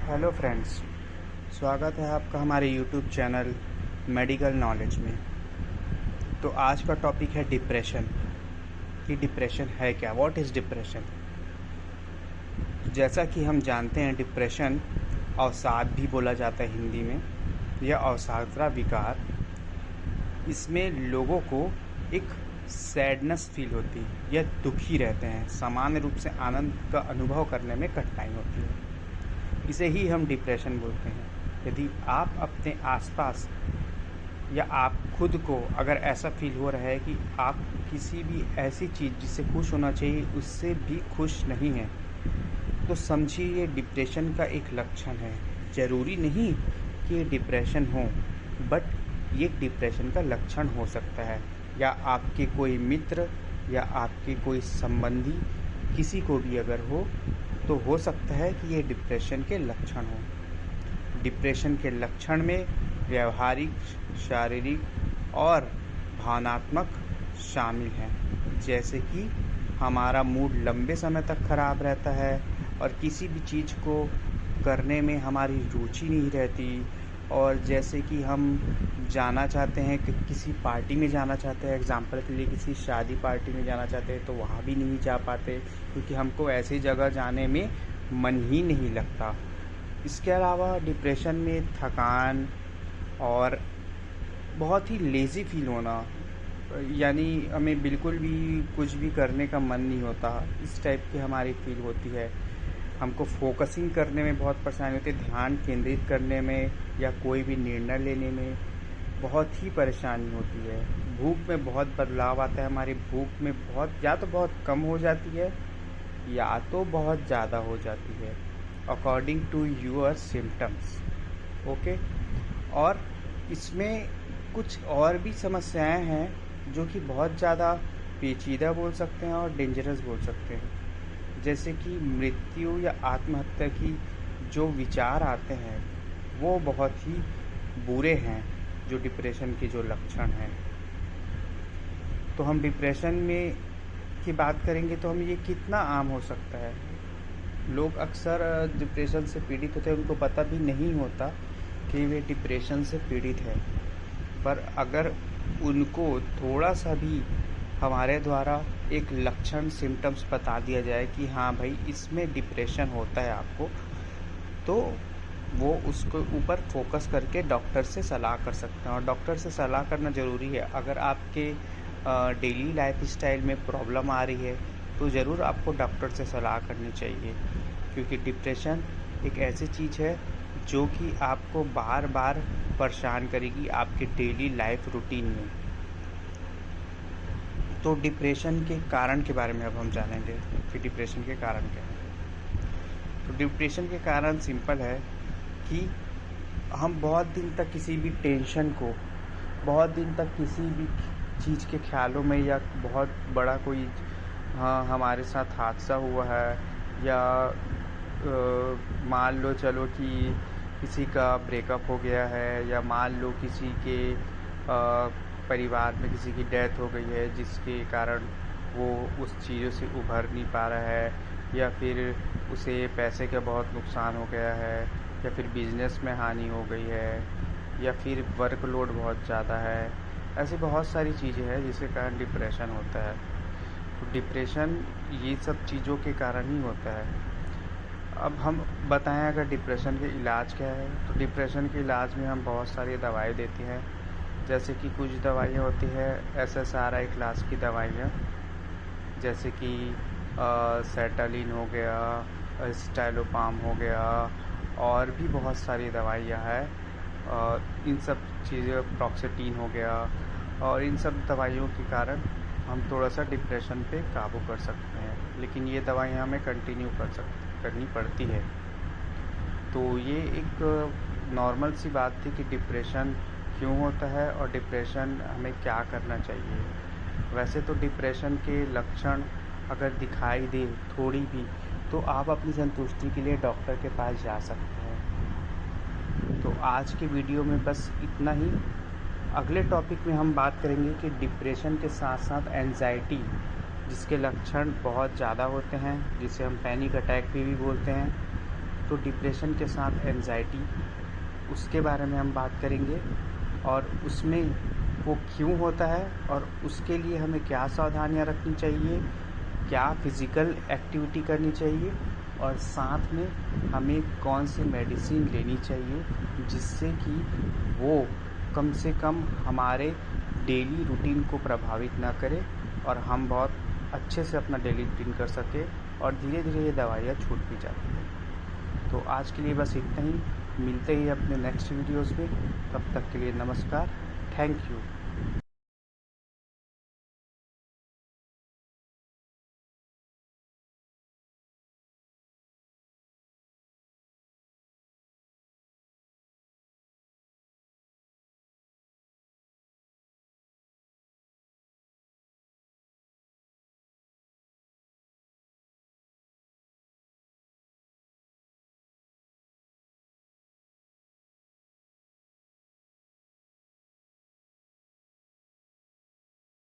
Hello friends, स्वागत है आपका हमारे यूट्यूब चैनल मेडिकल नॉलेज में। तो आज का टॉपिक है डिप्रेशन। कि डिप्रेशन है क्या, व्हाट इज़ डिप्रेशन। जैसा कि हम जानते हैं, डिप्रेशन अवसाद भी बोला जाता है हिंदी में, या अवसादरा विकार। इसमें लोगों को एक सैडनेस फील होती है या दुखी रहते हैं, सामान्य रूप से आनंद का अनुभव करने में कठिनाई होती है। इसे ही हम डिप्रेशन बोलते हैं। यदि आप अपने आसपास या आप खुद को अगर ऐसा फील हो रहा है कि आप किसी भी ऐसी चीज़ जिससे खुश होना चाहिए उससे भी खुश नहीं हैं, तो समझिए ये डिप्रेशन का एक लक्षण है। ज़रूरी नहीं कि ये डिप्रेशन हो, बट ये डिप्रेशन का लक्षण हो सकता है। या आपके कोई मित्र या आपके कोई संबंधी किसी को भी अगर हो, तो हो सकता है कि ये डिप्रेशन के लक्षण हो। डिप्रेशन के लक्षण में व्यावहारिक, शारीरिक और भावनात्मक शामिल हैं। जैसे कि हमारा मूड लंबे समय तक खराब रहता है और किसी भी चीज़ को करने में हमारी रुचि नहीं रहती। और जैसे कि हम जाना चाहते हैं कि किसी पार्टी में जाना चाहते हैं, एग्जाम्पल के लिए किसी शादी पार्टी में जाना चाहते हैं, तो वहाँ भी नहीं जा पाते क्योंकि हमको ऐसी जगह जाने में मन ही नहीं लगता। इसके अलावा डिप्रेशन में थकान और बहुत ही लेज़ी फील होना, यानी हमें बिल्कुल भी कुछ भी करने का मन नहीं होता, इस टाइप की हमारी फील होती है। हमको फोकसिंग करने में बहुत परेशानी होती है, ध्यान केंद्रित करने में या कोई भी निर्णय लेने में बहुत ही परेशानी होती है। भूख में बहुत बदलाव आता है, हमारी भूख में या तो बहुत कम हो जाती है या तो बहुत ज़्यादा हो जाती है, according to your symptoms. Okay. और इसमें कुछ और भी समस्याएं हैं जो कि बहुत ज़्यादा पेचीदा बोल सकते हैं और डेंजरस बोल सकते हैं। जैसे कि मृत्यु या आत्महत्या की जो विचार आते हैं वो बहुत ही बुरे हैं, जो डिप्रेशन के जो लक्षण हैं। तो हम डिप्रेशन में की बात करेंगे तो हम ये कितना आम हो सकता है। लोग अक्सर डिप्रेशन से पीड़ित होते हैं, उनको पता भी नहीं होता कि वे डिप्रेशन से पीड़ित है। पर अगर उनको थोड़ा सा भी हमारे द्वारा एक लक्षण, सिम्टम्स बता दिया जाए कि हाँ भाई इसमें डिप्रेशन होता है आपको, तो वो उसको ऊपर फोकस करके डॉक्टर से सलाह कर सकते हैं। और डॉक्टर से सलाह करना ज़रूरी है। अगर आपके डेली लाइफ स्टाइल में प्रॉब्लम आ रही है तो ज़रूर आपको डॉक्टर से सलाह करनी चाहिए, क्योंकि डिप्रेशन एक ऐसी चीज़ है जो कि आपको बार बार परेशान करेगी आपके डेली लाइफ रूटीन में। तो डिप्रेशन के कारण के बारे में अब हम जानेंगे कि डिप्रेशन के कारण क्या है। तो डिप्रेशन के कारण सिंपल है कि हम बहुत दिन तक किसी भी टेंशन को, बहुत दिन तक किसी भी चीज़ के ख्यालों में, या बहुत बड़ा कोई हमारे साथ हादसा हुआ है, या मान लो चलो कि किसी का ब्रेकअप हो गया है, या मान लो किसी के परिवार में किसी की डेथ हो गई है जिसके कारण वो उस चीज़ों से उभर नहीं पा रहा है, या फिर उसे पैसे का बहुत नुकसान हो गया है, या फिर बिजनेस में हानि हो गई है, या फिर वर्कलोड बहुत ज़्यादा है। ऐसी बहुत सारी चीज़ें हैं जिसके कारण डिप्रेशन होता है। तो डिप्रेशन ये सब चीज़ों के कारण ही होता है। अब हम बताएं अगर डिप्रेशन के इलाज क्या है, तो डिप्रेशन के इलाज में हम बहुत सारी दवाई देते हैं। जैसे कि कुछ दवाइयाँ होती है SSRI क्लास की दवाइयाँ, जैसे कि सेटालिन हो गया, स्टाइलोपाम हो गया, और भी बहुत सारी दवाइयाँ हैं। इन सब चीज़ें, प्रॉक्सीटीन हो गया, और इन सब दवाइयों के कारण हम थोड़ा सा डिप्रेशन पे काबू कर सकते हैं। लेकिन ये दवाइयाँ हमें कंटिन्यू करनी पड़ती है। तो ये एक नॉर्मल सी बात थी कि डिप्रेशन क्यों होता है और डिप्रेशन हमें क्या करना चाहिए। वैसे तो डिप्रेशन के लक्षण अगर दिखाई दे थोड़ी भी, तो आप अपनी संतुष्टि के लिए डॉक्टर के पास जा सकते हैं। तो आज के वीडियो में बस इतना ही। अगले टॉपिक में हम बात करेंगे कि डिप्रेशन के साथ साथ एंजाइटी, जिसके लक्षण बहुत ज़्यादा होते हैं, जिसे हम पैनिक अटैक भी बोलते हैं, तो डिप्रेशन के साथ एंजाइटी, उसके बारे में हम बात करेंगे और उसमें वो क्यों होता है और उसके लिए हमें क्या सावधानियां रखनी चाहिए, क्या फिज़िकल एक्टिविटी करनी चाहिए और साथ में हमें कौन सी मेडिसिन लेनी चाहिए जिससे कि वो कम से कम हमारे डेली रूटीन को प्रभावित ना करे और हम बहुत अच्छे से अपना डेली रूटीन कर सकें और धीरे धीरे ये दवाइयाँ छूट भी जाती हैं। तो आज के लिए बस इतना ही, मिलते ही अपने नेक्स्ट वीडियोज़ में। तब तक के लिए नमस्कार, थैंक यू।